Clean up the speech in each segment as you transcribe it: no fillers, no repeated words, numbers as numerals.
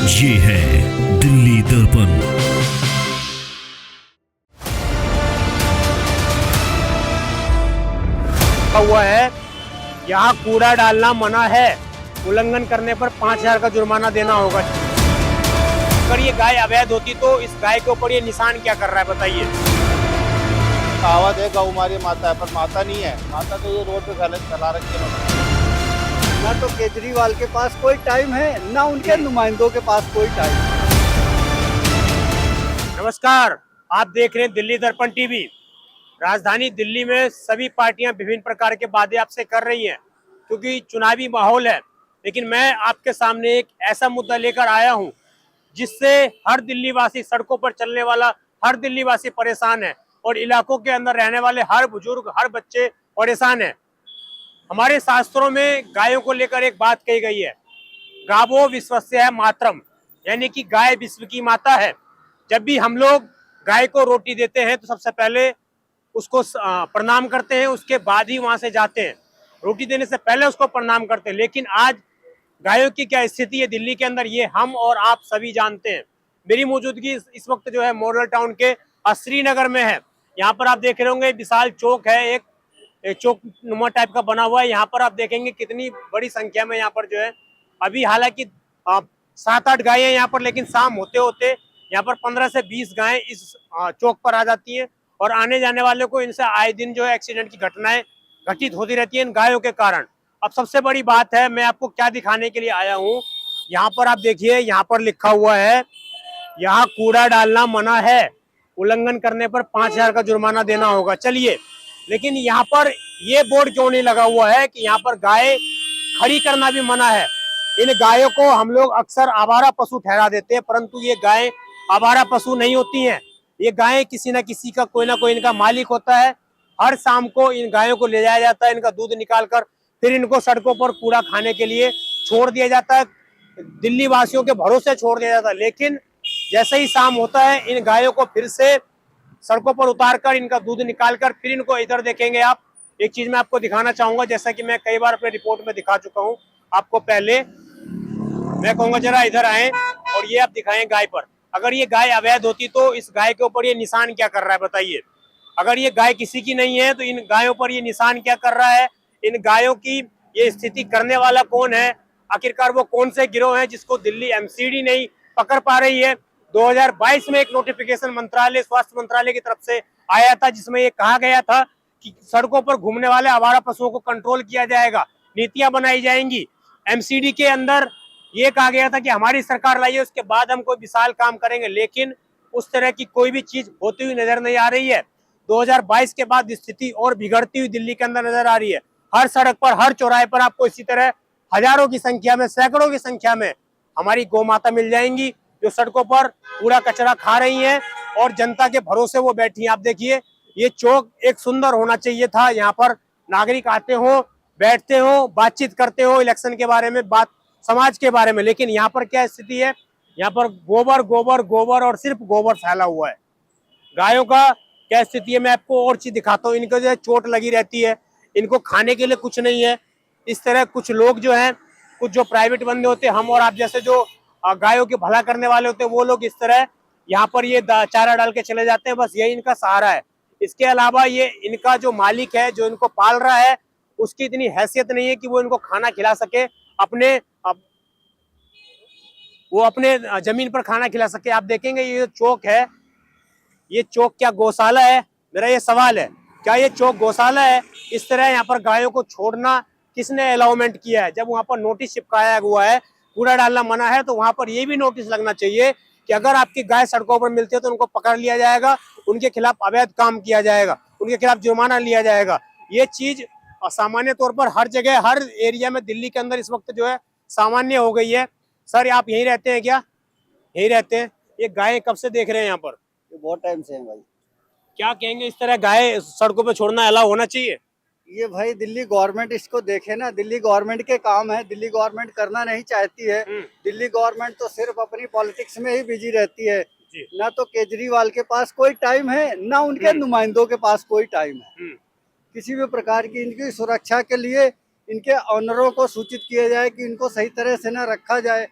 ये है दिल्ली दर्पण। हुआ है यहाँ कूड़ा डालना मना है, उल्लंघन करने पर 5,000 का जुर्माना देना होगा। अगर ये गाय अवैध होती तो इस गाय के ऊपर ये निशान क्या कर रहा है बताइए। कहावत है गौ मारी माता है, पर माता नहीं है। माता तो ये रोड पे गलत चला रखी है। ना तो केजरीवाल के पास कोई टाइम है, ना उनके नुमाइंदों के पास कोई टाइम है। नमस्कार, आप देख रहे हैं दिल्ली दर्पण टीवी। राजधानी दिल्ली में सभी पार्टियां विभिन्न प्रकार के वादे आपसे कर रही हैं क्योंकि चुनावी माहौल है, लेकिन मैं आपके सामने एक ऐसा मुद्दा लेकर आया हूं जिससे हर दिल्ली वासी, सड़कों पर चलने वाला हर दिल्ली वासी परेशान है और इलाकों के अंदर रहने वाले हर बुजुर्ग, हर बच्चे परेशान है। हमारे शास्त्रों में गायों को लेकर एक बात कही गई है, गावो विश्वस्य मातरम, यानी कि गाय विश्व की माता है। जब भी हम लोग गाय को रोटी देते हैं तो सबसे पहले उसको प्रणाम करते हैं, उसके बाद ही वहां से जाते हैं। रोटी देने से पहले उसको प्रणाम करते हैं। लेकिन आज गायों की क्या स्थिति है दिल्ली के अंदर, ये हम और आप सभी जानते हैं। मेरी मौजूदगी इस वक्त जो है मॉडल टाउन के श्रीनगर में है। यहाँ पर आप देख रहे होंगे विशाल चौक है, एक चौक नुमा टाइप का बना हुआ है। यहाँ पर आप देखेंगे कितनी बड़ी संख्या में यहाँ पर जो है, अभी हालांकि 7-8 गायें यहाँ पर, लेकिन शाम होते होते यहाँ पर 15 से 20 गायें इस चौक पर आ जाती हैं और आने जाने वाले को इनसे आए दिन जो है एक्सीडेंट की घटनाएं घटित होती रहती है इन गायों के कारण। अब सबसे बड़ी बात है, मैं आपको क्या दिखाने के लिए आया हूँ, यहाँ पर आप देखिए, यहाँ पर लिखा हुआ है यहाँ कूड़ा डालना मना है, उल्लंघन करने पर 5,000 का जुर्माना देना होगा। चलिए, लेकिन यहाँ पर ये बोर्ड क्यों नहीं लगा हुआ है कि यहाँ पर गाय खड़ी करना भी मना है। इन गायों को हम लोग अक्सर आवारा पशु ठहरा देते हैं, परंतु ये गायें आवारा पशु नहीं होती हैं। ये गायें किसी न किसी का, कोई ना कोई इनका मालिक होता है। हर शाम को इन गायों को ले जाया जाता है, इनका दूध निकालकर फिर इनको सड़कों पर कूड़ा खाने के लिए छोड़ दिया जाता है, दिल्ली वासियों के भरोसे छोड़ दिया जाता है। लेकिन जैसे ही शाम होता है, इन गायों को फिर से सड़कों पर उतारकर इनका दूध निकालकर फिर इनको, इधर देखेंगे आप, एक चीज मैं आपको दिखाना चाहूंगा, जैसा कि मैं कई बार अपने रिपोर्ट में दिखा चुका हूं आपको। पहले मैं कहूंगा जरा इधर आए और ये आप दिखाएं गाय पर। अगर ये गाय अवैध होती तो इस गाय के ऊपर ये निशान क्या कर रहा है बताइए। अगर ये गाय किसी की नहीं है तो इन गायों पर ये निशान क्या कर रहा है। इन गायों की ये स्थिति करने वाला कौन है, आखिरकार वो कौन से गिरोह है जिसको दिल्ली एमसीडी नहीं पकड़ पा रही है। 2022 में एक नोटिफिकेशन मंत्रालय, स्वास्थ्य मंत्रालय की तरफ से आया था जिसमें ये कहा गया था कि सड़कों पर घूमने वाले आवारा पशुओं को कंट्रोल किया जाएगा, नीतियां बनाई जाएंगी। एमसीडी के अंदर ये कहा गया था कि हमारी सरकार लाई है, उसके बाद हम कोई विशाल काम करेंगे, लेकिन उस तरह की कोई भी चीज होती हुई नजर नहीं आ रही है। 2022 के बाद स्थिति और बिगड़ती हुई दिल्ली के अंदर नजर आ रही है। हर सड़क पर, हर चौराहे पर आपको इसी तरह हजारों की संख्या में, सैकड़ों की संख्या में हमारी गौ माता मिल जाएंगी जो सड़कों पर कूड़ा कचरा खा रही हैं और जनता के भरोसे वो बैठी हैं। आप देखिए, ये चौक एक सुंदर होना चाहिए था, यहाँ पर नागरिक आते हो, बैठते हो, बातचीत करते हो इलेक्शन के बारे में, बात समाज के बारे में। लेकिन यहाँ पर क्या स्थिति है, यहाँ पर गोबर गोबर गोबर और सिर्फ गोबर फैला हुआ है। गायों का क्या स्थिति है, मैं आपको और चीज दिखाता हूँ। इनको जो है चोट लगी रहती है, इनको खाने के लिए कुछ नहीं है। इस तरह कुछ लोग जो हैं, कुछ जो प्राइवेट बंदे होते हैं, हम और आप जैसे जो गायों के भला करने वाले होते हैं, वो लोग इस तरह यहाँ पर ये चारा डाल के चले जाते हैं, बस यही इनका सहारा है। इसके अलावा ये इनका जो मालिक है, जो इनको पाल रहा है, उसकी इतनी हैसियत नहीं है कि वो इनको खाना खिला सके, वो अपने जमीन पर खाना खिला सके। आप देखेंगे ये जो चौक है, ये चौक क्या गौशाला है? मेरा ये सवाल है, क्या ये चौक गौशाला है? इस तरह यहाँ पर गायों को छोड़ना किसने अलाउमेंट किया है? जब वहां पर नोटिस चिपकाया हुआ है कूड़ा डालना मना है, तो वहां पर यह भी नोटिस लगना चाहिए कि अगर आपकी गाय सड़कों पर मिलती है तो उनको पकड़ लिया जाएगा, उनके खिलाफ अवैध काम किया जाएगा, उनके खिलाफ जुर्माना लिया जाएगा। ये चीज सामान्य तौर पर हर जगह, हर एरिया में दिल्ली के अंदर इस वक्त जो है सामान्य हो गई है। सर, आप यहीं रहते हैं क्या? यहीं रहते हैं। ये गाय कब से देख रहे हैं यहाँ पर? बहुत टाइम से है भाई। क्या कहेंगे, इस तरह गाय सड़कों पे छोड़ना अलाउ होना चाहिए? ये भाई दिल्ली गवर्नमेंट इसको देखे ना, दिल्ली गवर्नमेंट के काम है, दिल्ली गवर्नमेंट करना नहीं चाहती है। दिल्ली गवर्नमेंट तो सिर्फ अपनी पॉलिटिक्स में ही बिजी रहती है। ना तो केजरीवाल के पास कोई टाइम है, ना उनके नुमाइंदों के पास कोई टाइम है। किसी भी प्रकार की इनकी सुरक्षा के लिए इनके ऑनरों को सूचित किया जाए कि इनको सही तरह से ना रखा जाए।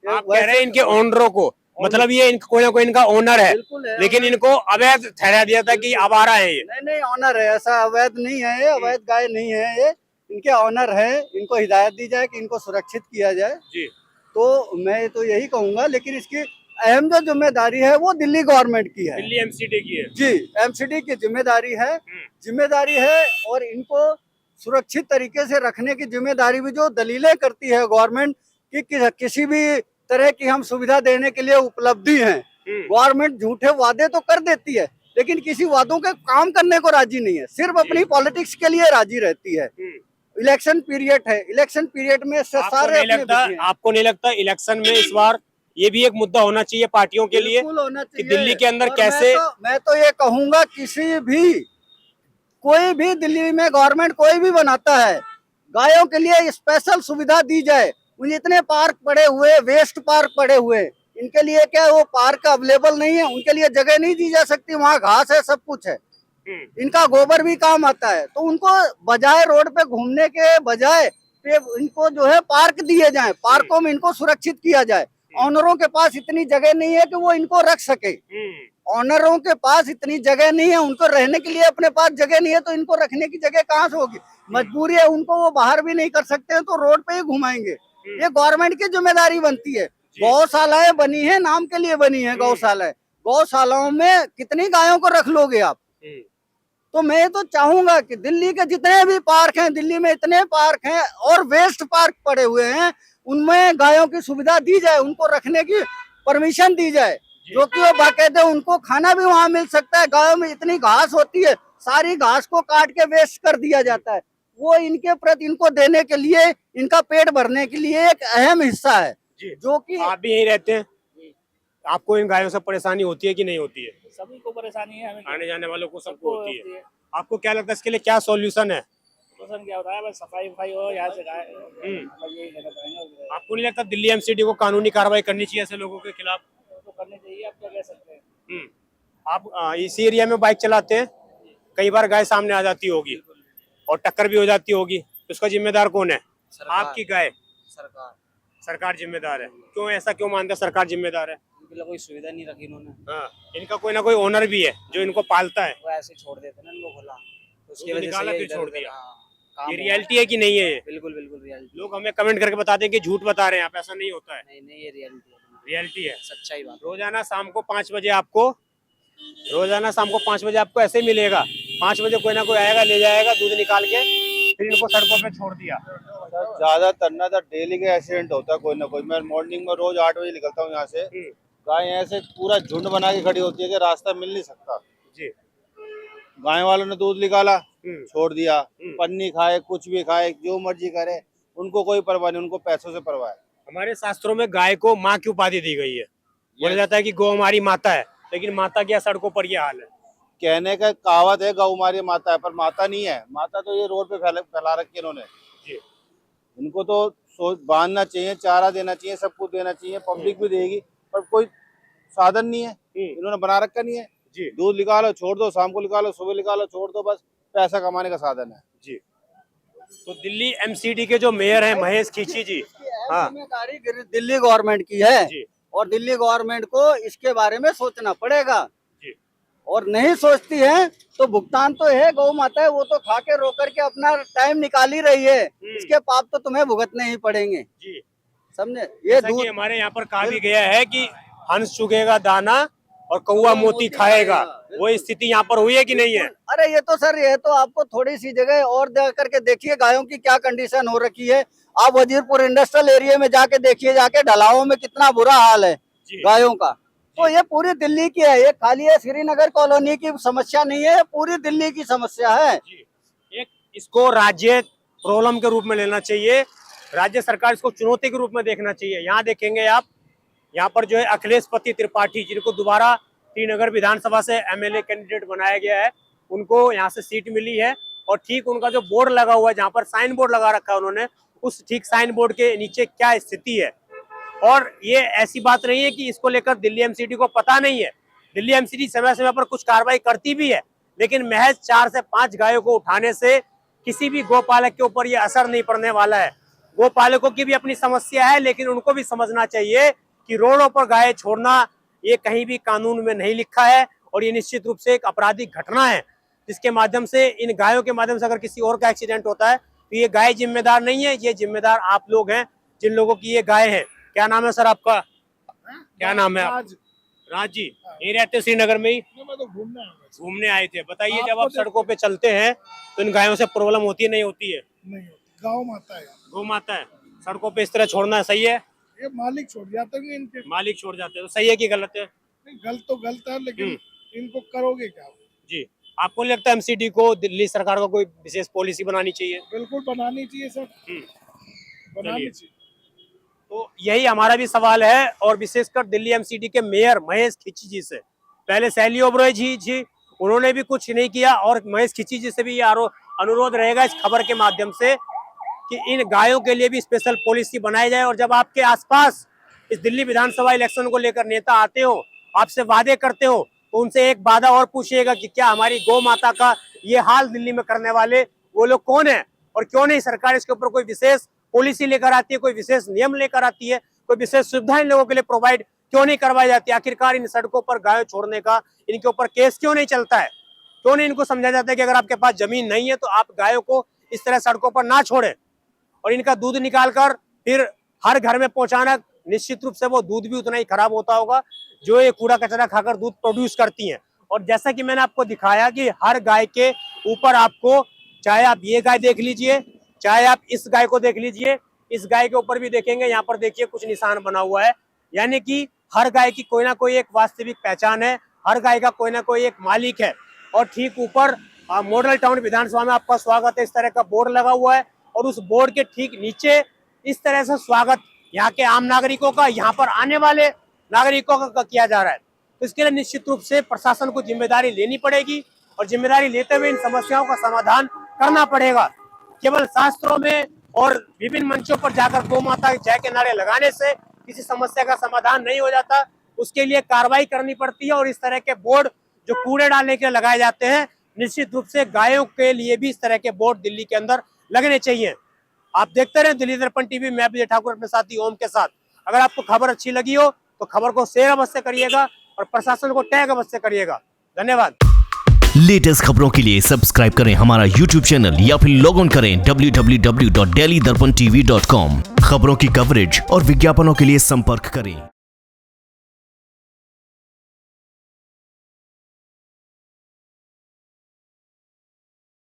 आप कह रहे हैं इनके ओनरों को, मतलब ये कोई ना कोई इनका ओनर है, बिल्कुल है, लेकिन इनको अवैध ठहरा दिया था कि आवारा है ये। नहीं ऑनर है, ऐसा अवैध नहीं है ये, अवैध गाय नहीं है ये, इनके ऑनर है। इनको हिदायत दी जाए कि इनको सुरक्षित किया जाए जी। तो मैं तो यही कहूंगा, लेकिन इसकी अहम जो जिम्मेदारी है वो दिल्ली गवर्नमेंट की है, दिल्ली एमसीडी की है जी, एमसीडी की जिम्मेदारी है। और इनको सुरक्षित तरीके से रखने की जिम्मेदारी भी जो दलीलें करती है गवर्नमेंट कि किसी भी तरह की हम सुविधा देने के लिए उपलब्धि हैं। गवर्नमेंट झूठे वादे तो कर देती है, लेकिन किसी वादों के काम करने को राजी नहीं है, सिर्फ अपनी पॉलिटिक्स के लिए राजी रहती है। इलेक्शन पीरियड है, इलेक्शन पीरियड में सारे आपको नहीं लगता इलेक्शन में इस बार ये भी एक मुद्दा होना चाहिए पार्टियों के लिए होना कि चाहिए। दिल्ली के अंदर और कैसे मैं तो ये कहूंगा कोई भी दिल्ली में गवर्नमेंट कोई भी बनाता है, गायों के लिए स्पेशल सुविधा दी जाए। उन इतने पार्क पड़े हुए, वेस्ट पार्क पड़े हुए, इनके लिए क्या वो पार्क अवेलेबल नहीं है, उनके लिए जगह नहीं दी जा सकती, वहाँ घास है, सब कुछ है, इनका गोबर भी काम आता है। तो उनको बजाय रोड पे घूमने के बजाय इनको जो है पार्क दिए जाए, पार्कों में इनको सुरक्षित किया जाए। ऑनरों के पास इतनी जगह नहीं है कि वो इनको रख सके, ऑनरों के पास इतनी जगह नहीं है, उनको रहने के लिए अपने पास जगह नहीं है, तो इनको रखने की जगह कहाँ से होगी? मजबूरी है उनको, वो बाहर भी नहीं कर सकते हैं तो रोड पे ही घुमाएंगे। ये गवर्नमेंट की जिम्मेदारी बनती है। गौशालाएं बनी है, नाम के लिए बनी है गौशालाएं, गौशालाओं में कितनी गायों को रख लोगे आप? तो मैं तो चाहूंगा कि दिल्ली के जितने भी पार्क हैं, दिल्ली में इतने पार्क हैं और वेस्ट पार्क पड़े हुए हैं, उनमें गायों की सुविधा दी जाए, उनको रखने की परमिशन दी जाए, जो कि वो बाकायदे उनको खाना भी वहाँ मिल सकता है। गायों में इतनी घास होती है, सारी घास को काट के वेस्ट कर दिया जाता है, वो इनके प्रति इनको देने के लिए, इनका पेट भरने के लिए एक अहम हिस्सा है। जो कि आप भी यहीं रहते हैं, आपको इन गायों से परेशानी होती है कि नहीं होती है? सभी को परेशानी है, हमें आने जाने वालों को सबको होती है। आपको क्या लगता है इसके लिए क्या सॉल्यूशन है? सोल्यूशन क्या होता है? बस सफाई हो यहाँ से गाय, यही कहना चाहेंगे। आपको नहीं लगता दिल्ली एमसीडी को कानूनी कार्रवाई करनी चाहिए ऐसे लोगों के खिलाफ? तो करनी चाहिए, आप क्या कह सकते हैं। आप इसी एरिया में बाइक चलाते हैं, कई बार गाय सामने आ जाती होगी और टक्कर भी हो जाती होगी, तो उसका जिम्मेदार कौन है? आपकी गाय? सरकार जिम्मेदार है। क्यों, ऐसा क्यों मानते हैं सरकार जिम्मेदार है? कोई सुविधा नहीं रखी इन्होंने। हाँ, इनका कोई ना कोई ओनर भी है जो इनको पालता है, वो ऐसे छोड़ देते ना इनको खुला, तो उसकी तो वजह निकाला से फिर छोड़ दिया। काम ये हुआ। रियलिटी है कि नहीं है? ये बिल्कुल बिल्कुल रियलिटी। लोग हमें कमेंट करके बताते हैं कि झूठ बता रहे हैं आप, ऐसा नहीं होता है। नहीं ये रियलिटी है, रियलिटी है, सच्चाई बात। रोजाना शाम को 5 बजे आपको ऐसे ही मिलेगा। 5 बजे कोई ना कोई आएगा, ले जाएगा दूध निकाल के, फिर इनको सड़कों पे छोड़ दिया। ज्यादातर ना डेली का एक्सीडेंट होता है कोई ना कोई। मैं मॉर्निंग में रोज 8 बजे निकलता हूँ यहाँ से, गाय ऐसे पूरा झुंड बना के खड़ी होती है कि रास्ता मिल नहीं सकता जी। गाय वालों ने दूध निकाला, छोड़ दिया, पन्नी खाए, कुछ भी खाए, जो मर्जी करे, उनको कोई परवाह नहीं, उनको पैसों से परवाह है। हमारे शास्त्रों में गाय को माँ की उपाधि दी गई है, बोला जाता है कि गौ हमारी माता है, लेकिन माता क्या सड़कों पर ये हाल है। कहने का कहावत है गौ हमारी माता है, पर माता नहीं है। माता तो ये रोड पे फैला रखी है इन्होंने जी। इनको तो बांधना चाहिए, चारा देना चाहिए, सब कुछ देना चाहिए, पब्लिक भी देगी, पर कोई साधन नहीं है, इन्होंने बना रखा नहीं है जी। दूध निकालो छोड़ दो, शाम को निकालो, सुबह निकालो छोड़ दो, बस पैसा कमाने का साधन है जी। तो दिल्ली एमसीडी के जो मेयर हैं महेश खींची जी, हाँ, जिम्मेदारी दिल्ली गवर्नमेंट की है जी। और दिल्ली गवर्नमेंट को इसके बारे में सोचना पड़ेगा जी। और नहीं सोचती है तो भुगतान तो है, गौ माता है, वो तो खा के रो करके अपना टाइम निकाल ही रही है, इसके पाप तो तुम्हें भुगतने ही पड़ेंगे जी। समझे? ये दूध हमारे यहाँ पर कहा भी गया है कि हंस चुगेगा दाना और कौवा मोती खाएगा, वो स्थिति यहाँ पर हुई है कि नहीं है? अरे ये तो सर, ये तो आपको थोड़ी सी जगह और दे करके देखिए गायों की क्या कंडीशन हो रखी है। आप वजीरपुर इंडस्ट्रियल एरिया में जाके देखिए, जाके ढलाओं में कितना बुरा हाल है गायों का। तो ये पूरी दिल्ली की है, ये खाली है श्रीनगर कॉलोनी की समस्या नहीं है, पूरी दिल्ली की समस्या है। एक इसको राज्य प्रॉब्लम के रूप में लेना चाहिए, राज्य सरकार इसको चुनौती के रूप में देखना चाहिए। यहाँ देखेंगे आप, यहाँ पर जो है अखिलेश पति त्रिपाठी, जिनको दोबारा श्रीनगर विधानसभा से एमएलए कैंडिडेट बनाया गया है, उनको यहाँ से सीट मिली है। और ठीक उनका जो बोर्ड लगा हुआ है, जहाँ पर साइन बोर्ड लगा रखा है उन्होंने, उस ठीक साइन बोर्ड के नीचे क्या स्थिति है। और ये ऐसी बात नहीं है कि इसको लेकर दिल्ली एमसीडी को पता नहीं है। दिल्ली एमसीडी समय समय पर कुछ कार्रवाई करती भी है, लेकिन महज 4 से 5 गायों को उठाने से किसी भी गोपालक के ऊपर ये असर नहीं पड़ने वाला है। गोपालकों की भी अपनी समस्या है, लेकिन उनको भी समझना चाहिए कि रोडों पर गाय छोड़ना ये कहीं भी कानून में नहीं लिखा है और ये निश्चित रूप से एक आपराधिक घटना है, जिसके माध्यम से इन गायों के माध्यम से अगर किसी और का एक्सीडेंट होता है तो ये गाय जिम्मेदार नहीं है, ये जिम्मेदार आप लोग हैं जिन लोगों की ये गाय है। क्या नाम है सर आपका? क्या नाम है? राज जी, यही रहते श्रीनगर में ही? मैं तो घूमने आए थे। बताइए, जब आप सड़कों पे चलते हैं तो इन गायों से प्रॉब्लम होती है नहीं होती है? नहीं होती, गाँव माता है, गौ माता है, सड़कों पे इस तरह छोड़ना सही है? ये मालिक छोड़ जाते हैं इनके। मालिक छोड़ जाते हैं तो सही है कि गलत है? गलत तो गलत है, लेकिन इनको करोगे क्या? जी, आपको नहीं लगता एमसीडी को, दिल्ली सरकार को कोई विशेष पॉलिसी बनानी चाहिए? बिल्कुल बनानी चाहिए सर, बनानी चाहिए। तो यही हमारा भी सवाल है, और विशेषकर दिल्ली एमसीडी के मेयर महेश खिची जी से। पहले शैली ओबरॉय जी उन्होंने भी कुछ नहीं किया, और महेश खिची जी से भी ये अनुरोध रहेगा इस खबर के माध्यम से कि इन गायों के लिए भी स्पेशल पॉलिसी बनाई जाए। और जब आपके आसपास इस दिल्ली विधानसभा इलेक्शन को लेकर नेता आते हो, आपसे वादे करते हो, तो उनसे एक वादा और पूछिएगा कि क्या हमारी गौ माता का ये हाल दिल्ली में करने वाले वो लोग कौन है, और क्यों नहीं सरकार इसके ऊपर कोई विशेष पॉलिसी लेकर आती है, कोई विशेष नियम लेकर आती है, कोई विशेष सुविधा इन लोगों के लिए प्रोवाइड क्यों नहीं करवाई जाती? आखिरकार इन सड़कों पर गाय छोड़ने का इनके ऊपर केस क्यों नहीं चलता है? क्यों नहीं इनको समझा जाता है कि अगर आपके पास जमीन नहीं है तो आप गायों को इस तरह सड़कों पर ना छोड़े, और इनका दूध निकालकर फिर हर घर में पहुंचाना, निश्चित रूप से वो दूध भी उतना ही खराब होता होगा जो ये कूड़ा कचरा खाकर दूध प्रोड्यूस करती हैं। और जैसा कि मैंने आपको दिखाया कि हर गाय के ऊपर आपको, चाहे आप ये गाय देख लीजिए, चाहे आप इस गाय को देख लीजिए, इस गाय के ऊपर भी देखेंगे, यहाँ पर देखिए कुछ निशान बना हुआ है। यानी कि हर गाय की कोई ना कोई एक वास्तविक पहचान है, हर गाय का कोई ना कोई एक मालिक है। और ठीक ऊपर मॉडल टाउन विधानसभा में आपका स्वागत है, इस तरह का बोर्ड लगा हुआ है, और उस बोर्ड के ठीक नीचे इस तरह से स्वागत यहाँ के आम नागरिकों का, यहाँ पर आने वाले नागरिकों का किया जा रहा है। तो इसके लिए निश्चित रूप से प्रशासन को जिम्मेदारी लेनी पड़ेगी, और जिम्मेदारी लेते हुए इन समस्याओं का समाधान करना पड़ेगा। केवल शास्त्रों में और विभिन्न मंचों पर जाकर गौ माता जय के नारे लगाने से किसी समस्या का समाधान नहीं हो जाता, उसके लिए कार्रवाई करनी पड़ती है। और इस तरह के बोर्ड जो कूड़े डालने के लिए लगाए जाते हैं, निश्चित रूप से गायों के लिए भी इस तरह के बोर्ड दिल्ली के अंदर लगने चाहिए। आप देखते रहे दिल्ली दर्पण टीवी, मैं विजय ठाकुर अपने साथी ओम के साथ। अगर आपको खबर अच्छी लगी हो तो खबर को शेयर अवश्य करिएगा और प्रशासन को टैग अवश्य करिएगा। धन्यवाद। लेटेस्ट खबरों के लिए सब्सक्राइब करें हमारा YouTube चैनल या फिर लॉग ऑन करें www.delhidarpantv.com। खबरों की कवरेज और विज्ञापनों के लिए संपर्क करें।